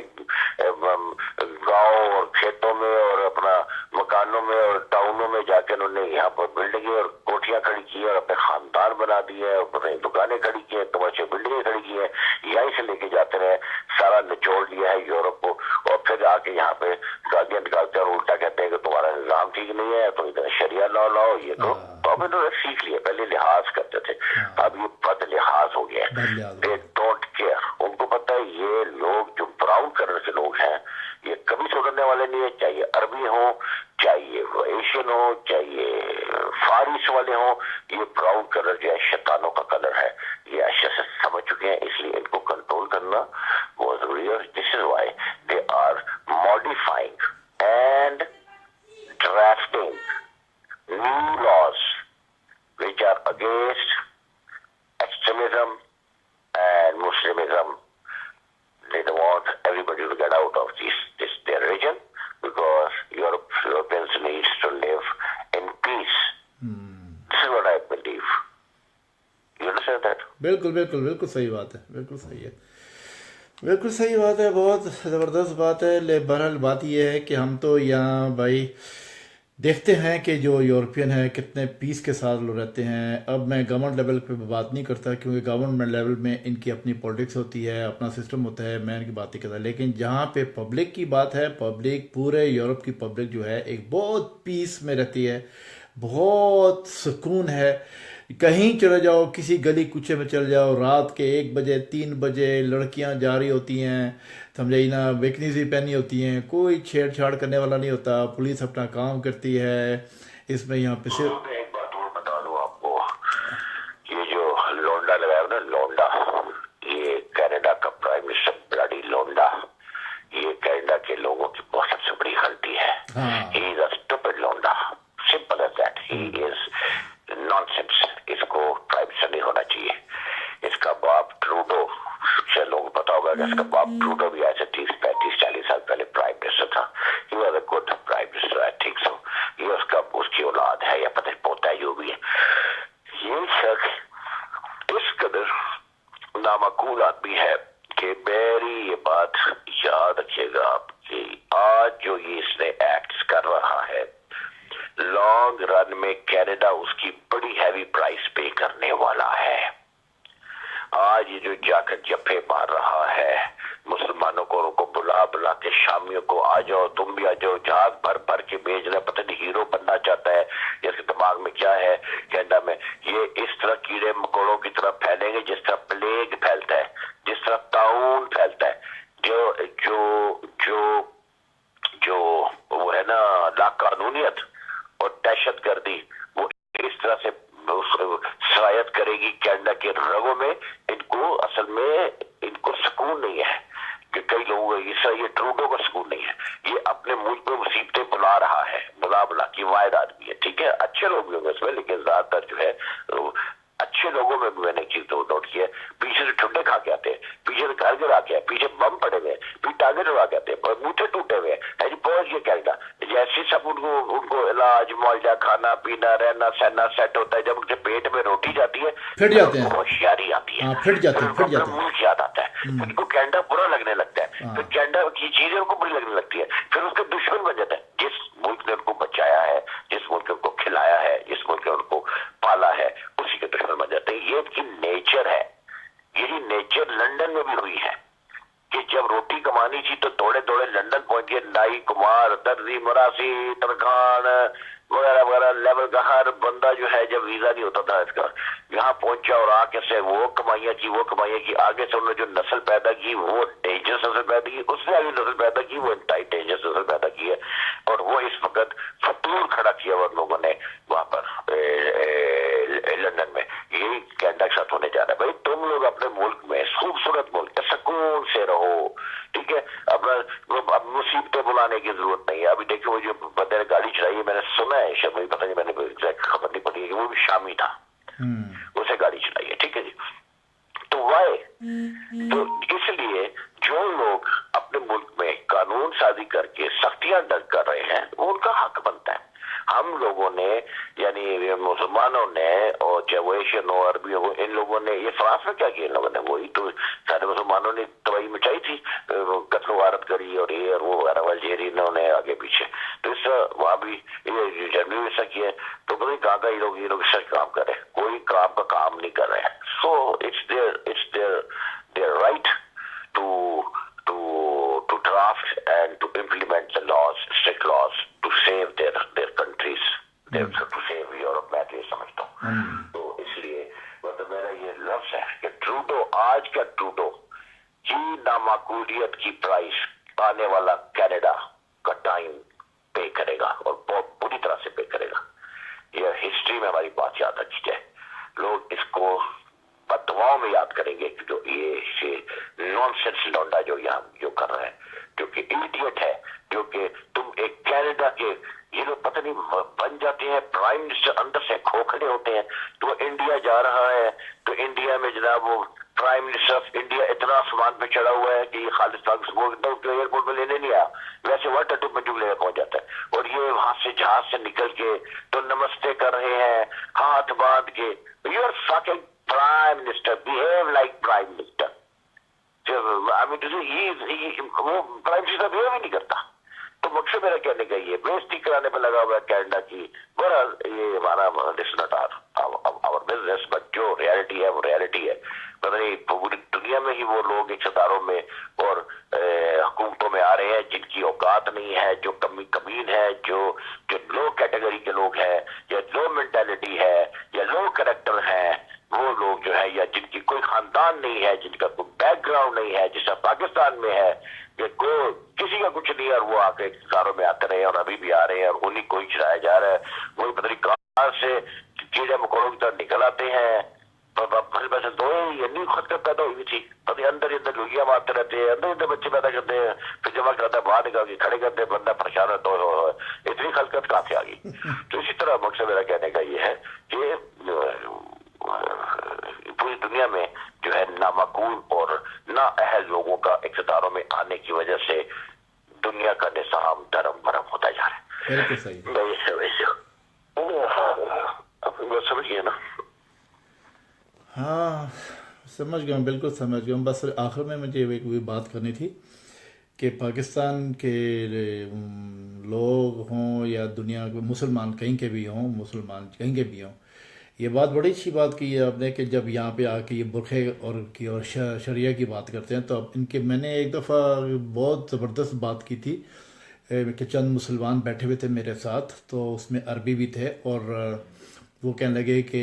گاؤں اور کھیتوں میں اور اپنا مکانوں میں اور ٹاؤنوں میں جا کے انہوں نے یہاں پر بلڈنگیں اور کوٹیاں کھڑی کی ہیں اور اپنے خاندان بنا دیے ہیں اور دکانیں کھڑی کی ہیں، تماشے بلڈنگیں کھڑی کی ہیں، یہیں سے لے کے جاتے رہے، سارا نچوڑ لیا ہے یورپ کو اور پھر آ کے یہاں پہ گالیاں نکالتے ہیں اور الٹا کہتے ہیں کہ تمہارا نظام ٹھیک نہیں ہے تو ادھر شریعہ لاؤ یہ تو اب انہوں نے سیکھ لیا. پہلے لحاظ کرتے تھے، اب یہ بد لحاظ ہو گیا ہے. They don't care. ان کو پتہ ہے یہ لوگ جو براؤن کلر کے لوگ ہیں یہ کبھی سدھرنے والے نہیں ہیں، چاہیے عربی ہوں، چاہیے ایشین ہو، چاہیے فارس والے ہوں، یہ براؤن کلر جو ہے شیطانوں کا کلر ہے. یہ اچھے سے سمجھ چکے ہیں، اس لیے ان کو کنٹرول کرنا بہت ضروری ہے. This is why they are modifying and drafting new laws which are against extremism say that? بالکل بالکل بالکل صحیح بات ہے, بالکل صحیح ہے, بالکل صحیح بات ہے, بہت زبردست بات ہے. بہرحال بات یہ ہے کہ ہم تو یہاں بھائی دیکھتے ہیں کہ جو یورپین ہیں کتنے پیس کے ساتھ لوگ رہتے ہیں. اب میں گورنمنٹ لیول پہ بات نہیں کرتا کیونکہ گورنمنٹ لیول میں ان کی اپنی پولیٹکس ہوتی ہے, اپنا سسٹم ہوتا ہے, میں ان کی بات نہیں کرتا. لیکن جہاں پہ پبلک کی بات ہے, پبلک پورے یورپ کی پبلک جو ہے ایک بہت پیس میں رہتی ہے, بہت سکون ہے. کہیں چلے جاؤ, کسی گلی کوچے میں چل جاؤ, رات کے 1 بجے 3 بجے لڑکیاں جا رہی ہوتی ہیں, سمجھائی نا, بیکنیزی پہنی ہوتی ہیں, کوئی چھیڑ چھاڑ کرنے والا نہیں ہوتا, پولیس اپنا کام کرتی ہے. اس میں یہاں پہ صرف میں ایک بات اور بتا دوں آپ کو, یہ جو لونڈا لگایا نا لونڈا, یہ کینیڈا کا پرائم منسٹر بلاڈی لونڈا, یہ کینیڈا کے لوگوں کی بہت سب سے بڑی غلطی ہے. ہی از اے اسٹوپڈ لونڈا, simple as that. He is nonsense. اس کو پرائم منسٹر نہیں ہونا چاہیے. اس کا باپ ٹروڈو, شاید لوگوں کو پتا ہوگا کہ اس کا باپ ٹروڈو بھی ایسے 30-35-40 سال پہلے پرائم منسٹر تھا. He was a good prime minister, I think so. یہ اس کی اولاد ہے یا پتہ نہیں پوتا ہے, جو بھی ہے. یہ شخص اس قدر نامعقول آدمی ہے کہ میری یہ بات یاد رکھیے گا آپ کہ آج جو یہ اس نے ایکٹس کر رہا ہے, لانگ رن میں کینیڈا اس کی بڑی ہیوی پرائس پے کرنے والا ہے. آج یہ جو جا کر جپے مار رہا ہے مسلمانوں کو, ان کو بلا بلا کے شامیوں کو, آ جاؤ تم بھی آ جاؤ, جہاز بھر بھر کے بیچ رہا, پتہ نہیں ہیرو بننا چاہتا ہے. اس کے دماغ میں کیا ہے کینیڈا میں, یہ اس طرح کیڑے مکوڑوں کی طرح پھیلیں گے جس طرح پلیگ پھیلتا ہے, جس طرح طاعون پھیلتا ہے. جو جو جو جو وہ ہے نا لا قانونیت اور دہشت گردی, وہ اس طرح سے سرایت کرے گی کینیڈا کے رگوں میں. ان کو اصل میں ان کو سکون نہیں ہے کہ کئی لوگوں یہ ٹروڈو کا سکون نہیں ہے. یہ اپنے ملک میں مصیبتیں بلا رہا ہے, بلا بلا کی واحد آدمی ہے. ٹھیک ہے, اچھے لوگ بھی ہوں گے اس میں, لیکن زیادہ تر جو ہے اچھے لوگوں میں بھی میں نے ایک چیز نوٹ کی ہے, پیچھے سے ٹھنڈے کھا کے آتے ہیں, پیچھے سے کارگر آ کے, پیچھے بم پڑے ہوئے, پھر ٹارگیٹ اڑا کے آتے ہیں, موٹے ٹوٹے ہوئے ہیں. پہنچ گئے کینیڈا, جیسے سب ان کو علاج معالجہ کھانا پینا رہنا سہنا سیٹ ہوتا ہے, جب ان کے پیٹ میں روٹی جاتی ہے پھٹ جاتے ہیں, ہوشیاری آتی ہے, پھٹ جاتے ہیں, پھٹ جاتے ہیں. ملک یاد آتا ہے, ان کو کینیڈا برا لگنے لگتا ہے, پھر کینیڈا کی چیزیں ان کو بری لگنے لگتی ہے, پھر اس کا دشمن بن جاتا ہے. جس ملک نے ان کو بچایا ہے, جس ملک نے ان کو کھلایا ہے, جس ملک نے ان کو پالا ہے, اسی کے دشمن بن جاتے ہیں. یہ ان کی نیچر ہے. یہی نیچر لندن میں بھی ہوئی ہے کہ جب روٹی کمانی تھی تو دوڑے دوڑے لندن پہنچ گئے. نائی, کمار, درزی, مراسی, ترکان وغیرہ وغیرہ لیول کا ہر بندہ جو ہے, جب ویزا نہیں ہوتا تھا اس کا, یہاں پہنچا اور آ کے سے وہ کمائیاں کی. آگے سے انہوں نے جو نسل پیدا کی وہ ڈینجرس نسل پیدا کی, اس نے آگے نسل پیدا کی وہ انتہائی ڈینجرس نسل پیدا کی ہے. اور وہ اس وقت فطور کھڑا کیا ہوا لوگوں نے وہاں پر لندن میں. یہی کینیڈا کے ساتھ ہونے جا رہا ہے. بھائی تم لوگ اپنے ملک میں, خوبصورت ملک, سکون سے رہو. ٹھیک ہے, اب مصیبتیں بلانے کی ضرورت نہیں ہے. ابھی دیکھو وہ جو بندے نے گاڑی چلائی ہے, میں نے سنا ہے, شاید مجھے پتہ نہیں, میں نے ایگزیکٹ خبر نہیں پڑی ہے کہ وہ بھی شامی تھا, اسے گاڑی چلائی ہے. ٹھیک ہے جی, تو وائی تو اس لیے جو لوگ اپنے ملک میں قانون سازی کر کے سختیاں کر رہے ہیں, وہ ان کا حق بنتا ہے. ہم لوگوں نے یعنی مسلمانوں نے, اور چاہے وہ ایشین ہو, عربی ہو, ان لوگوں نے یہ فرانس میں کیا کیا ان لوگوں نے, وہی تو سارے مسلمانوں نے تباہی مچائی تھی, قتل و غارت کری اور یہ اور وہ وغیرہ, الجیرینوں نے آگے پیچھے. تو اس وہاں بھی جرمنی میں ایسا کیا ہے. تو پتہ نہیں کہاں کا یہ لوگ سچ کام کر رہے ہیں, کوئی کام کا کام نہیں کر رہے ہیں. So it's their right to draft and to implement the laws, strict laws, to save their countries, to save Europe. میں تو یہ سمجھتا ہوں. تو اس لیے مطلب میرا یہ لفظ ہے کہ ٹروڈو, آج کا ٹروڈو کی نامعقولیت کی پرائس آنے والا کینیڈا کا ٹائم پے کرے گا, اور بہت بری طرح سے پے کرے گا. یہ ہسٹری میں ہماری بات یاد رکھی جائے. لوگ اس کو بددعاؤں میں یاد کریں گے کہ جو یہ نان سینس لونڈا جو یہاں جو کر رہا ہے, جو کہ ایڈیٹ ہے, جو کہ تم ایک کینیڈا کے یہ لوگ پتہ نہیں بن جاتے ہیں پرائم منسٹر, اندر سے کھوکھلے ہوتے ہیں. تو انڈیا جا رہا ہے, تو انڈیا میں جناب وہ پرائم منسٹر آف انڈیا اتنا سامان پہ چڑھا ہوا ہے کہ یہ خالد ایئرپورٹ میں لینے نہیں آیا, ویسے واٹر ٹو میں لے پہنچ جاتا ہے. اور یہ وہاں سے جہاز سے نکل کے تو نمستے کر رہے ہیں ہاتھ باندھ کے. You are fucking Prime Minister, behave like Prime Minister. وہ پرائم منسٹر بھی نہیں کرتا. تو مقصد میرا کہنے کا یہ بےزتی کرانے پہ لگا ہوا ہے کینیڈا کی. بہرحال یہ ہمارا this not our business, but جو ریالٹی ہے وہ ریالٹی ہے. پتہ نہیں پوری دنیا میں ہی وہ لوگ اقتداروں میں اور حکومتوں میں آ رہے ہیں جن کی اوقات نہیں ہے، جو کمین ہے، جو لو کیٹیگری کے لوگ ہیں، یا لو مینٹالٹی ہے، یا لو کریکٹر ہیں. وہ لوگ جو ہے یا جن کی کوئی خاندان نہیں ہے، جن کا کوئی بیک گراؤنڈ نہیں ہے، جیسا پاکستان میں ہے کہ کسی کا کچھ نہیں ہے، اور وہ آ کے اقتداروں میں آتے رہے اور ابھی بھی آ رہے ہیں، اور انہیں کو ہی چلایا جا رہا ہے. وہی پتہ نہیں کہاں سے کیڑے مکوڑوں کی طرح نکل آتے ہیں. ویسے دو یہ خود پیدا ہوئی تھی، ابھی اندر لوگیاں مارتے رہتے ہیں، اندر بچے پیدا کرتے ہیں، پھر جمع کرتا ہے، باہر نکال کے کھڑے کرتے ہیں، بندہ پریشان ہوتا ہے. اتنی خلقت کہاں سے آ گئی؟ تو اسی طرح مقصد میرا کہنے کا یہ ہے کہ پوری دنیا میں جو ہے نامعقول اور نااہل لوگوں کا اقتداروں میں آنے کی وجہ سے دنیا کا نظام دھرم برم ہوتا جا رہا ہے. بالکل صحیح. سمجھ گئے نا؟ ہاں سمجھ گیا ہوں، بالکل سمجھ گیا ہوں. بس آخر میں مجھے ایک بات کرنی تھی کہ پاکستان کے لوگ ہوں یا دنیا کے مسلمان کہیں کے بھی ہوں، مسلمان کہیں کے بھی ہوں، یہ بات بڑی اچھی بات کی ہے آپ نے کہ جب یہاں پہ آ کے یہ برقعے اور شریعہ کی بات کرتے ہیں تو اب ان کے میں نے ایک دفعہ بہت زبردست بات کی تھی کہ چند مسلمان بیٹھے ہوئے تھے میرے ساتھ، تو اس میں عربی بھی تھے، اور وہ کہنے لگے کہ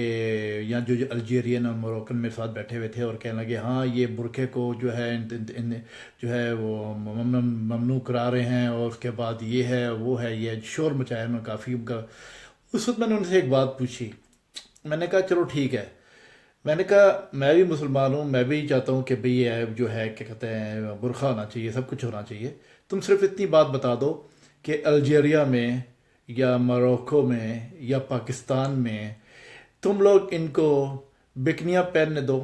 یہاں جو الجیرین اور موروکن میرے ساتھ بیٹھے ہوئے تھے اور کہنے لگے ہاں یہ برقعے کو جو ہے جو ہے وہ ممنوع کرا رہے ہیں، اور اس کے بعد یہ ہے وہ ہے، یہ شور مچایا میں کافی. اس وقت میں نے ان سے ایک بات پوچھی، میں نے کہا چلو ٹھیک ہے، میں نے کہا میں بھی مسلمان ہوں، میں بھی چاہتا ہوں کہ بھئی یہ جو ہے کیا کہتے ہیں برقع ہونا چاہیے، سب کچھ ہونا چاہیے. تم صرف اتنی بات بتا دو کہ الجیریا میں یا موروکو میں یا پاکستان میں تم لوگ ان کو بکنیاں پہننے دو،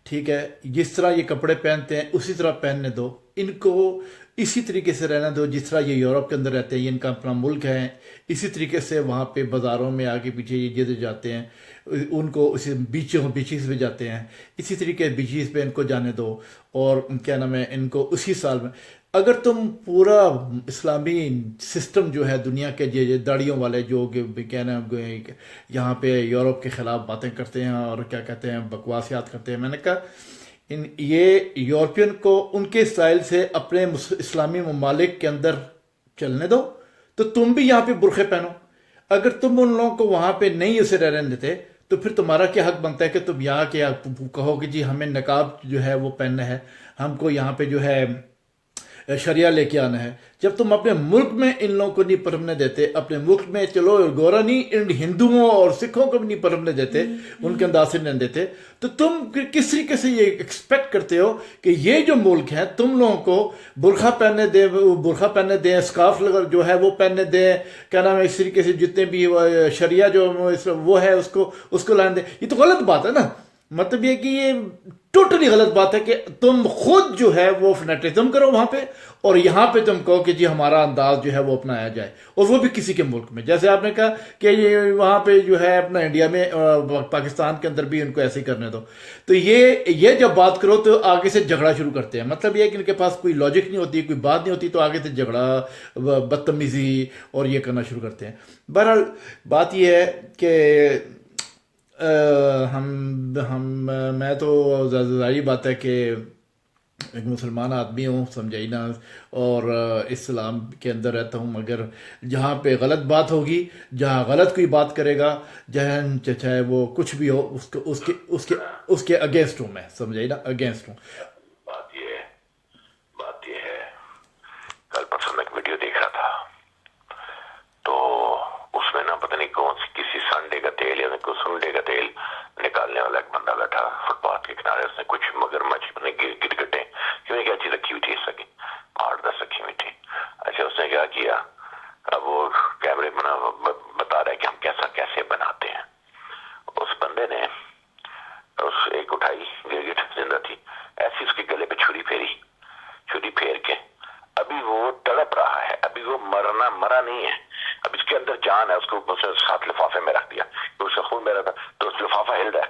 ٹھیک ہے، جس طرح یہ کپڑے پہنتے ہیں اسی طرح پہننے دو، ان کو اسی طریقے سے رہنا دو جس طرح یہ یورپ کے اندر رہتے ہیں، یہ ان کا اپنا ملک ہے، اسی طریقے سے وہاں پہ بازاروں میں آگے پیچھے یہ جدھر جاتے ہیں ان کو اسی بیچیز پہ جاتے ہیں، اسی طریقے بیچیز پہ ان کو جانے دو. اور کیا نام ہے ان کو اسی سال میں اگر تم پورا اسلامی سسٹم جو ہے دنیا کے داڑیوں والے جو کہنا یہاں پہ یورپ کے خلاف باتیں کرتے ہیں اور کیا کہتے ہیں بکواسیات کرتے ہیں، میں نے کہا یہ یورپین کو ان کے اسٹائل سے اپنے اسلامی ممالک کے اندر چلنے دو، تو تم بھی یہاں پہ برقعے پہنو. اگر تم ان لوگوں کو وہاں پہ نہیں اسے رہنے دیتے تو پھر تمہارا کیا حق بنتا ہے کہ تم یہاں کے کہو کہ جی ہمیں نقاب جو ہے وہ پہننا ہے، ہم کو یہاں پہ جو ہے شریعہ لے کے آنا ہے، جب تم اپنے ملک میں ان لوگوں کو نہیں پرمنے دیتے، اپنے ملک میں چلو گورا نہیں ان ہندوؤں اور سکھوں کو بھی نہیں پرمنے دیتے، ان کے انداز سے نہیں دیتے، تو تم کس طریقے سے یہ ایکسپیکٹ کرتے ہو کہ یہ جو ملک ہے تم لوگوں کو برقعہ پہننے دیں، اسکارف جو ہے وہ پہننے دیں، کیا نام ہے اس طریقے سے جتنے بھی شریعہ جو وہ ہے اس کو لانے دیں. یہ تو غلط بات ہے نا. مطلب یہ کہ یہ ٹوٹلی غلط بات ہے کہ تم خود جو ہے وہ فنیٹزم کرو وہاں پہ، اور یہاں پہ تم کہو کہ جی ہمارا انداز جو ہے وہ اپنایا جائے، اور وہ بھی کسی کے ملک میں. جیسے آپ نے کہا کہ یہ وہاں پہ جو ہے اپنا انڈیا میں پاکستان کے اندر بھی ان کو ایسے ہی کرنے دو. تو یہ جب بات کرو تو آگے سے جھگڑا شروع کرتے ہیں. مطلب یہ کہ ان کے پاس کوئی لاجک نہیں ہوتی، کوئی بات نہیں ہوتی، تو آگے سے جھگڑا بدتمیزی اور یہ کرنا شروع کرتے ہیں. بہرحال بات یہ ہے کہ میں تو ظاہری بات ہے کہ ایک مسلمان آدمی ہوں، سمجھائی نا، اور اسلام کے اندر رہتا ہوں، مگر جہاں پہ غلط بات ہوگی، جہاں غلط کوئی بات کرے گا، چاہے وہ کچھ بھی ہو، اس کے اگینسٹ ہوں میں، سمجھائی نا، اگینسٹ ہوں. بات یہ ہے کل پرسوں میں ایک ویڈیو دیکھ رہا تھا، تو اس میں نا پتہ نہیں کون سی کسی سنڈے کا تیل یا کوئی سنڈے کا تیل نکالنے والا ایک بندہ بیٹھا فٹ پاتھ کے کنارے، اس نے کچھ مگرمچھ اپنے گٹے کیوں کیا چیز رکھی ہوئی تھی، اس کی 8-10 رکھی ہوئی تھی. اچھا اس نے کیا کیا، اب وہ کیمرے بتا رہا ہے کہ ہم کیسے بناتے ہیں. اس بندے نے ایک اٹھائی، گرگٹ زندہ تھی، ایسی اس کے گلے پہ چھری پھیر کے ابھی وہ تڑپ رہا ہے، ابھی وہ مرا نہیں ہے، اب اس کے اندر جان ہے. اس کو ساتھ لفافے میں رکھ دیا، اس کا خون بہ رہا تھا، تو اس لفافہ ہل رہا ہے،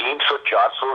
300-400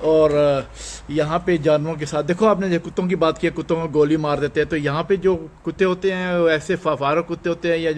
اور یہاں پہ جانوروں کے ساتھ دیکھو آپ نے جو کتوں کی بات کی، کتوں کو گولی مار دیتے ہیں، تو یہاں پہ جو کتے ہوتے ہیں وہ ایسے فارغ کتے ہوتے ہیں یا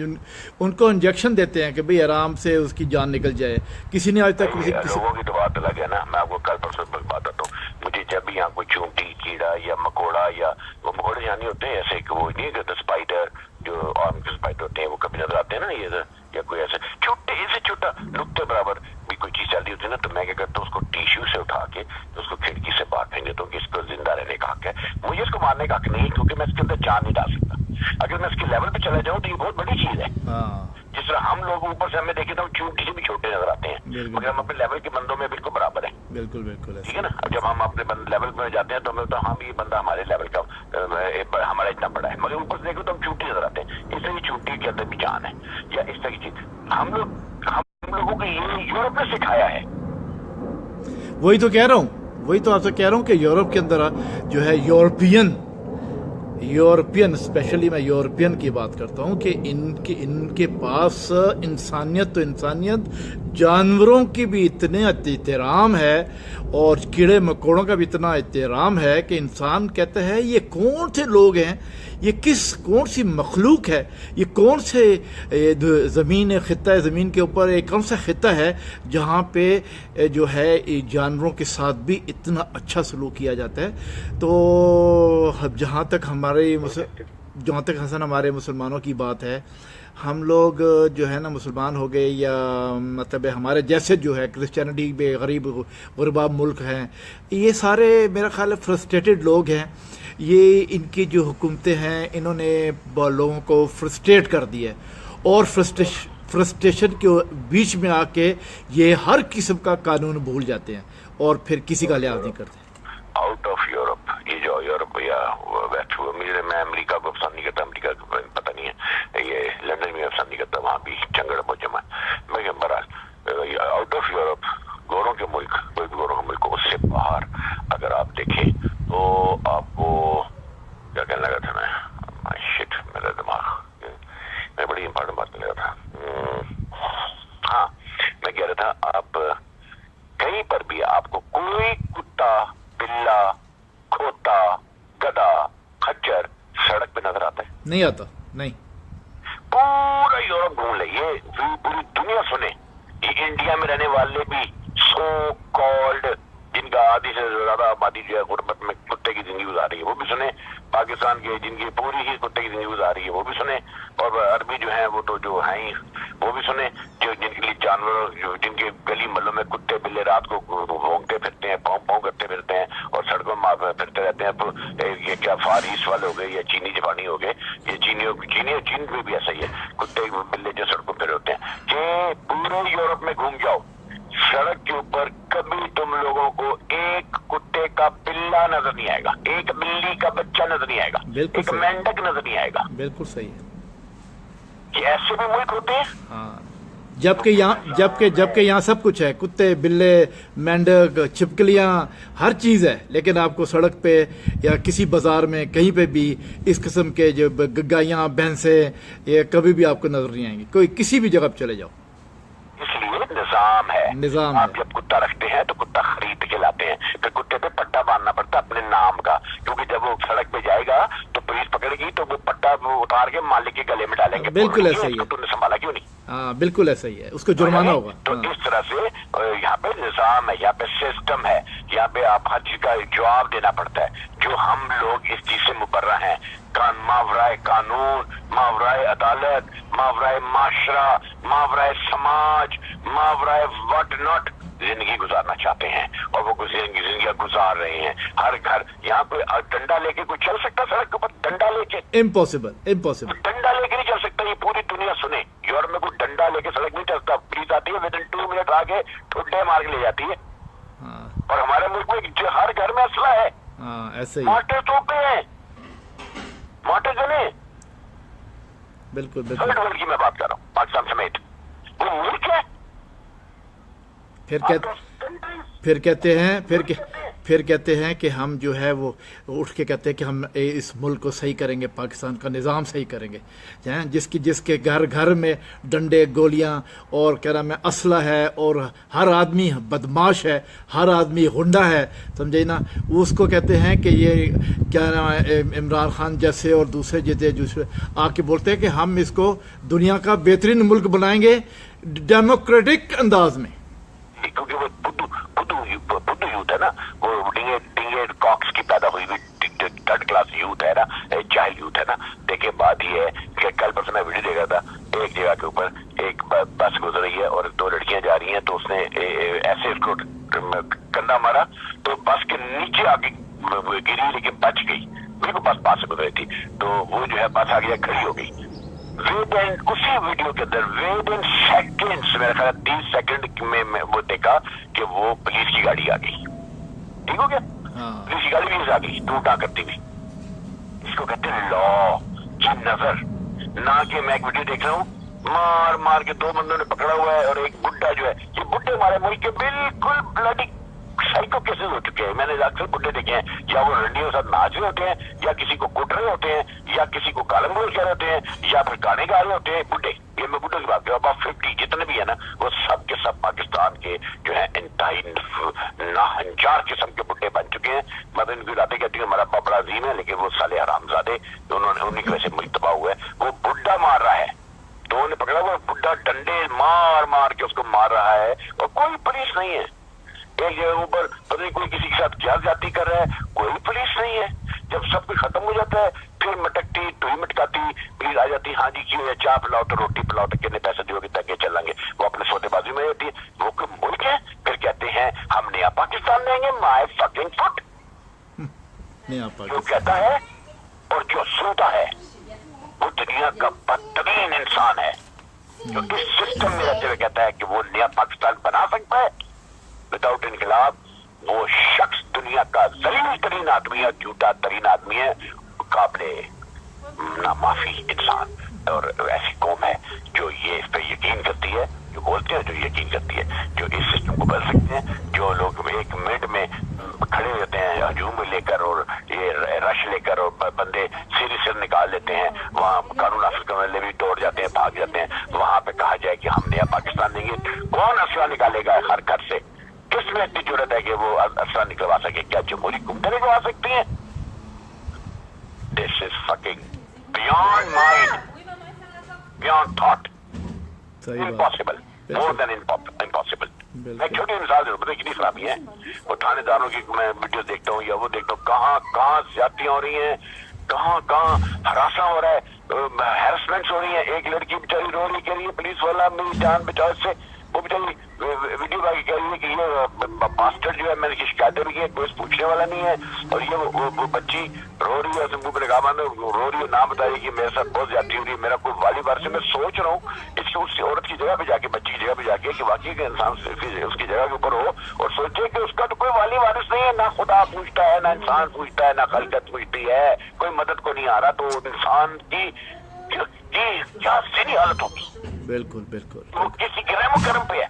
ان کو انجیکشن دیتے ہیں کہ بھئی آرام سے اس کی جان نکل جائے. کسی نے آج تک لوگوں کی تو بات الگ ہے نا. میں آپ کو کل پرسوں بتاتا ہوں. مجھے جب بھی یہاں کوئی چونٹی، کیڑا یا مکوڑا، یا وہ مکوڑے یہاں نہیں ہوتے ہیں ایسے کہ وہ نہیں کہتے اسپائڈر، جو آرم کے اسپائڈر ہوتے ہیں وہ کبھی نظر آتے ہیں نا، یہ یا کوئی ایسے چھوٹے سے چھوٹا نقطے برابر بھی کوئی چیز چل رہی ہوتی ہے نا، تو میں کیا کرتا ہوں اس کو ٹیشو سے اٹھا کے اس کو کھڑکی سے باہر پھینک دیتا ہوں کہ اس کو زندہ رہنے کا حق ہے. مجھے اس کو مارنے کا حق نہیں، کیونکہ میں اس کے اندر جان نہیں ڈال سکتا. اگر میں اس کے لیول پہ چلا جاؤں تو یہ بہت بڑی چیز ہے. جس طرح ہم لوگ اوپر سے ہمیں دیکھیں تو ہم چونٹی سے بھی چھوٹے نظر آتے ہیں، مگر ہم اپنے لیول کے بندوں میں بالکل برابر ہیں. بالکل بالکل ٹھیک ہے نا. جب ہم اپنے لیول میں جاتے ہیں تو ہمیں ہوتا ہے ہم یہ بندہ ہمارے لیول کا ہمارا اتنا بڑا ہے، مگر اوپر سے دیکھو تو ہم چونٹی نظر آتے ہیں. اس طرح چونٹی کے اندر بھی جان ہے یا اس طرح کی چیز. ہم لوگوں کو یہ یورپ نے سکھایا ہے. وہی تو کہہ رہا ہوں، وہی تو آپ سے کہہ رہا ہوں کہ یورپ کے اندر جو ہے یورپین اسپیشلی میں یورپین کی بات کرتا ہوں کہ ان کے پاس انسانیت تو انسانیت، جانوروں کی بھی اتنے احترام ہے اور کیڑے مکوڑوں کا بھی اتنا احترام ہے کہ انسان کہتا ہے یہ کون سے لوگ ہیں، یہ کون سی مخلوق ہے، یہ کون سے خطہ زمین کے اوپر ایک کون سا خطہ ہے جہاں پہ جو ہے جانوروں کے ساتھ بھی اتنا اچھا سلوک کیا جاتا ہے. تو جہاں تک حسن ہمارے مسلمانوں کی بات ہے، ہم لوگ جو ہے نا مسلمان ہو گئے یا مطلب ہمارے جیسے جو ہے کرسچینٹی بے غریب غربا ملک ہیں، یہ سارے میرا خیال ہے فرسٹریٹڈ لوگ ہیں. یہ ان کی جو حکومتیں ہیں انہوں نے لوگوں کو فرسٹریٹ کر دیا ہے اور فرسٹریشن کے بیچ میں آ کے یہ ہر قسم کا قانون بھول جاتے ہیں اور پھر کسی کا لحاظ نہیں کرتے. آؤٹ آف یورپ، یہ جو یورپ یا میں امریکہ کو پسند نہیں کرتا، امریکہ کو پتہ نہیں ہے، یہ لندن میں پسند نہیں کرتا، وہاں بھی چنگڑ بہت جمع ہے. میں برحال آؤٹ آف یورپ، گوروں کے ملک، کوئی بھی گوروں کے ملک کو اس سے باہر اگر آپ دیکھیں تو آپ کو کیا کہنے لگا تھا میرا دماغ میں بڑی امپورٹنٹ بات کرنے لگا تھا. ہاں میں کہہ رہا تھا آپ کہیں پر بھی آپ کو کوئی کتا، بلا، کھوتا، گدھا، خچر سڑک پہ نظر آتا ہے؟ نہیں آتا. نہیں. پورا یورپ گھوم لے، یہ پوری دنیا سنے، یہ انڈیا میں رہنے والے بھی سو کالڈ جن کا آدھی سے زیادہ آبادی جو ہے غربت میں کتے کی زندگی گزار رہی ہے وہ بھی سنے، پاکستان کے جن کی پوری ہی کتے کی زندگی گزار رہی ہے وہ بھی سنے، اور عربی جو ہیں وہ تو جو ہیں ہی وہ بھی سنے، جو جن کے لیے جانور جن کے گلی محلوں میں کتے بلے رات کو بھونکتے پھرتے ہیں، پاؤں پاؤں کرتے پھرتے ہیں اور سڑکوں میں پھرتے رہتے ہیں. یہ کیا فار ایسٹ والے ہو گئے یا چینی جاپانی ہو گئے، یہ چین میں بھی ایسا ہی ہے، کتے بلے جو سڑکوں پہ ہوتے ہیں. کہ پورے یورپ میں گھوم جاؤ، سڑک کے اوپر کبھی تم لوگوں کو ایک کتے کا بلا نظر نہیں آئے گا، ایک بلی کا بچہ نظر نہیں آئے گا، ایک مینڈک نظر نہیں آئے گا. بالکل صحیح ہے. کہ ایسے بھی ملک ہوتے ہیں. جبکہ یہاں سب کچھ ہے، کتے بلے مینڈک چھپکلیاں ہر چیز ہے، لیکن آپ کو سڑک پہ یا کسی بازار میں کہیں پہ بھی اس قسم کے جو گائیاں بھینسیں یہ کبھی بھی آپ کو نظر نہیں آئیں گی، کوئی کسی بھی جگہ پہ چلے جاؤ. اس لیے نظام ہے. آپ جب کتا رکھتے ہیں تو کتا خرید کے لاتے ہیں، پھر کتے پہ پٹا باندھنا پڑتا ہے اپنے نام کا، کیونکہ جب وہ سڑک پہ جائے گا تو پولیس پکڑے گی تو وہ پٹا اتار کے مالک کے گلے میں ڈالیں گے. بالکل ایسا ہی ہے. تم نے سنبھالا کیوں نہیں؟ ہاں بالکل ایسا ہی ہے، اس کو جرمانہ ہوگا. تو اس طرح سے یہاں پہ نظام ہے، یہاں پہ سسٹم ہے، یہاں پہ آپ ہر چیز کا جواب دینا پڑتا ہے. جو ہم لوگ اس چیز سے مبرہ ہیں، ماورائے قانون، ماورائے عدالت، ماورائے معاشرہ، ماورائے سماج، ماورائے واٹ ناٹ زندگی گزارنا چاہتے ہیں، اور وہ زندگیاں گزار رہے ہیں. ہر گھر یہاں پہ ڈنڈا لے کے کوئی چل سکتا سڑک کے اوپر؟ ڈنڈا لے کے امپاسبل. ڈنڈا لے کے نہیں چل سکتا، یہ پوری دنیا سنے. یورپ میں کوئی ڈنڈا لے کے سڑک نہیں چلتا، پولیس آتی ہے ودن 2 منٹ آگے ٹھڈے مار کے لے جاتی ہے. اور ہمارے ملک میں ہر گھر میں اسلحہ ہے، مارٹر توپے ہیں، مارٹر گنے. بالکل تھرڈ ورلڈ کی میں بات کر رہا ہوں، پاکستان سمیت. وہ ملک ہے. پھر کہتے ہیں پھر کہتے ہیں کہ ہم جو ہے وہ اٹھ کے کہتے ہیں کہ ہم اس ملک کو صحیح کریں گے، پاکستان کا نظام صحیح کریں گے، جس کے گھر گھر میں ڈنڈے گولیاں اور کہہ رہا میں اسلحہ ہے، اور ہر آدمی بدماش ہے، ہر آدمی غنڈہ ہے، سمجھے نا، وہ اس کو کہتے ہیں کہ یہ کیا نام ہے عمران خان جیسے اور دوسرے جیسے آ کے بولتے ہیں کہ ہم اس کو دنیا کا بہترین ملک بنائیں گے ڈیموکریٹک انداز میں. کیونکہ وہ بدھو یوتھ ہے نا، وہ ڈنگے کاکس کی پیدا ہوئی ہوئی تھرڈ کلاس یوتھ ہے نا، چائلڈ یوتھ ہے نا. دیکھیں بات یہ ہے کہ کل پرسوں میں ویڈیو دیکھا تھا، ایک جگہ کے اوپر ایک بس گزر رہی ہے اور 2 لڑکیاں جا رہی ہیں، تو اس نے ایسے اس کو کندھا مارا تو بس کے نیچے آ کے گری، لیکن بچ گئی، بالکل بس پاس سے گزر رہی تھی، تو وہ جو ہے بس آ گیا، کھڑی ہو گئی. اسی ویڈیو کے اندر ود ان سیکنڈز، میرا خیال 30 سیکنڈ میں وہ دیکھا کہ وہ پولیس کی گاڑی آ گئی. ٹھیک ہو گیا، پولیس کی گاڑی بھی آ گئی ٹوٹا کرتی ہوئی. اس کو کہتے ہیں لا کی نظر. نہ کہ میں ایک ویڈیو دیکھ رہا ہوں، مار کے 2 بندوں نے پکڑا ہوا ہے، اور ایک بڈھا جو ہے، یہ بڈھے ہمارے ملک کے بالکل بلڈی سائیکو کیسز ہو چکے ہیں. میں نے اکثر بڈھے دیکھے ہیں، یا وہ رنڈیوں کے ساتھ ناچ رہے ہوتے ہیں، یا کسی کو کٹ رہے ہوتے ہیں، یا کسی کو کالم گوش کر رہے ہوتے ہیں، یا پھر گانے گا رہے ہوتے ہیں. بڈھے، یہ میں بڈھوں کی بات کر رہا ہوں، اباؤٹ 50 جتنے بھی ہیں نا، وہ سب کے سب پاکستان کے جو ہے انتہائی ناہنجار قسم کے بڈھے بن چکے ہیں. میں تو ان کی باتیں کہتی ہوں ہمارا ابا بڑا عظیم ہے، لیکن وہ سالے حرام زادے، انہیں کی وجہ سے ملک تباہ ہوا ہے. وہ بڈھا مار رہا ہے، تو انہوں نے پکڑا ہوا بڈھا ڈنڈے مار کے اس کو مار رہا ہے، اور کوئی پولیس نہیں ہے. ایک جگہ اوپر پتہ نہیں کوئی کسی کے ساتھ کیا زیادتی کر رہا ہے، کوئی پولیس نہیں ہے. جب سب کچھ ختم ہو جاتا ہے پھر مٹکتی ٹوئی مٹکاتی پلیز آ جاتی، ہاں جی کیوں ہے، چاہ پلاؤ تو روٹی پلاؤ تو کتنے پیسے دیو گے تاکہ چلیں گے. وہ اپنے سودے بازی میں ہوتی ہے. وہ کوئی ملک ہے؟ پھر کہتے ہیں ہم نیا پاکستان دیں گے. مائی فکنگ فٹ. جو کہتا ہے اور جو سنتا ہے وہ دنیا کا بدترین انسان ہے، جو اس سسٹم میں رہتے ہوئے کہتا ہے کہ وہ نیا پاکستان بنا سکتا ہے وداؤٹ انقلاب. وہ شخص دنیا کا ذلیل ترین آدمی ہے، جھوٹا ترین آدمی ہے، قابل نامعافی انسان. اور ایسی قوم ہے جو یہ اس پہ یقین کرتی ہے، جو بولتے ہیں، جو یقین کرتی ہے، جو اس سسٹم کو بدل سکتے ہیں. جو لوگ 1 منٹ میں کھڑے ہوتے ہیں ہجوم لے کر اور یہ رش لے کر اور بندے سر نکال لیتے ہیں، وہاں قانون نافذ کرنے والے بھی دوڑ جاتے ہیں، بھاگ جاتے ہیں. وہاں پہ کہا جائے کہ ہم نیا پاکستان دیں گے، کون اسلحہ نکالے گا ہر گھر سے؟ کس میں اتنی ضرورت ہے کہ وہ اسلحہ نکلوا سکے؟ کیا جمہوری حکومتیں نکلوا سکتی ہیں؟ This is fucking beyond mind, beyond thought, impossible, more than impossible. میں چھوٹی مثال دے رہا ہوں، پتہ کتنی خرابی ہے. وہ تھانے داروں کی میں ویڈیو دیکھتا ہوں یا وہ دیکھتا ہوں، کہاں زیادتیاں ہو رہی ہیں، کہاں ہراساں ہو رہا ہے، ہیرسمنٹس ہو رہی ہیں. ایک لڑکی بیچاری رو رہی، کہہ رہی ہے پولیس والا میری جان بچاؤ اس سے. وہ بیچاری ویڈیو باقی کہہ رہی ہے کہ یہ باسٹر جو ہے میں نے شکایتیں بھی کی، کوئی پوچھنے والا نہیں ہے. اور یہ وہ بچی رو رہی ہے، اس منہ پہ لگام آنے رو رہی ہے، نام بتائی کہ میرے ساتھ بہت زیادتی ہو رہی ہے، میرا کوئی والی بار سے. میں سوچ رہا ہوں اس عورت کی جگہ پہ جا کے، بچی کی جگہ پہ جا کے، کہ واقعی کہ انسان اس کی جگہ کے اوپر ہو اور سوچے کہ اس کا تو کوئی والی وارث نہیں ہے، نہ خدا پوچھتا ہے، نہ انسان پوچھتا ہے، نہ خلقت پوچھتی ہے، کوئی مدد کو نہیں آ رہا. تو انسان کی کیا سینی حالت ہوگی. بالکل وہ کسی کے رحم و کرم پہ ہے،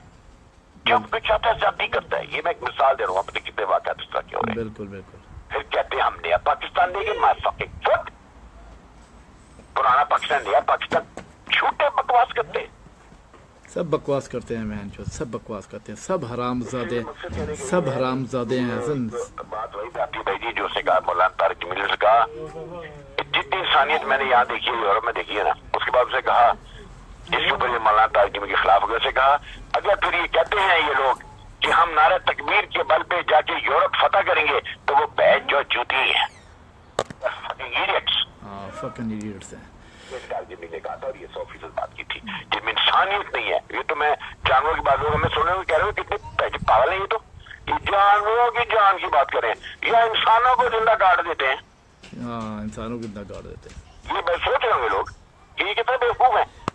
جب کوئی چاہتا ہے زیادتی کرتا ہے. یہ میں ایک مثال دے رہا ہوں، اپنے کتنے واقعات اس طرح کے ہو رہے ہیں. بالکل. پھر کہتے ہیں ہم نیا پاکستان دیں گے. مائی فکنگ فٹ. پرانا پاکستان، نیا پاکستان، جھوٹے بکواس کرتے ہیں. سب بکواس کرتے ہیں مہن چود، سب بکواس کرتے ہیں، سب حرام زادے ہیں. بات وہی بات تھی بھائی جی جو سے کہا مولانا طارق جمیل سے کہا، جتنی انسانیت میں نے یہاں دیکھی ہے یورپ میں دیکھی ہے نا، اس کے بعد اسے کہا جس کے اوپر یہ مولانا طارق جمیل کے خلاف ہو گئے، کہا اگر پھر یہ کہتے ہیں یہ لوگ کہ ہم نعرہ تکبیر کے بل پہ جا کے یورپ فتح کریں گے تو وہ بیچ جو جوتی ہے. فکنگ ایڈیٹس ہیں. نے کہا تھا اور یہ 100% بات کی تھی، جن میں انسانیت نہیں ہے. یہ تو میں جانوروں کی بات ہمیں سننے کو کہہ رہے ہوں کتنے پاگل ہیں. یہ تو جانوروں کی جان کی بات کریں یا انسانوں کو زندہ کاٹ دیتے ہیں. انسانوں کو زندہ کاٹ دیتے ہیں. یہ میں سوچ رہے ہوں گے لوگ کہ یہ کتنے بیوقوف ہیں.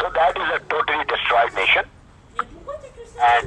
So that is a totally destroyed nation. And